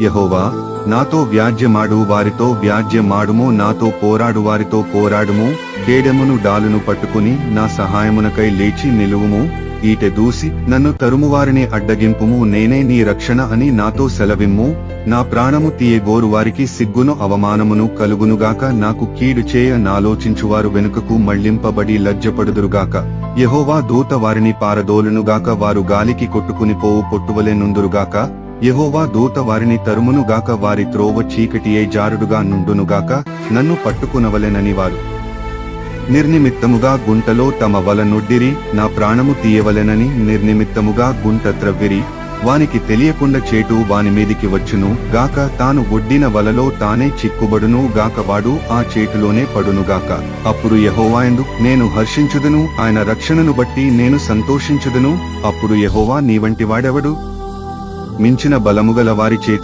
యెహోవా, నాతో వ్యాజ్యమాడు వారితో వ్యాజ్యమాడుము, నాతో పోరాడు వారితో పోరాడుము. కేడెమును డాలును పట్టుకుని నా సహాయమునకై లేచి నిలువుము. ఈటె దూసి నన్ను తరుమువారిని అడ్డగింపుము. నేనే నీ రక్షణ అని నాతో సెలవిమ్ము. నా ప్రాణము తీయగోరు వారికి సిగ్గును అవమానమును కలుగునుగాక. నాకు కీడు చేయ నాలోచించువారు వెనుకకు మళ్లింపబడి లజ్జపడుదురుగాక. యెహోవా దూత వారిని పారదోలునుగాక. వారు గాలికి కొట్టుకుని పోవు పొట్టువలె నుందురుగాక. యెహోవా దూత వారిని తరుమునుగాక. వారి త్రోవ చీకటియే జారుడుగా నుండునుగాక. నన్ను పట్టుకునవలెనని వారు నిర్నిమిత్తముగా గుంటలో తమ వల నొడ్డిరి. నా ప్రాణము తీయవలెనని నిర్నిమిత్తముగా గుంట త్రవ్విరి. వానికి తెలియకుండా చేటు వాని మీదికి వచ్చును గాక. తాను ఒడ్డిన వలలో తానే చిక్కుబడును గాక. వాడు ఆ చేటులోనే పడునుగాక. అప్పుడు యెహోవాయందు నేను హర్షించుదును, ఆయన రక్షణను బట్టి నేను సంతోషించుదును. అప్పుడు యెహోవా, నీ వంటి వాడెవడు? మించిన బలముగల వారి చేతి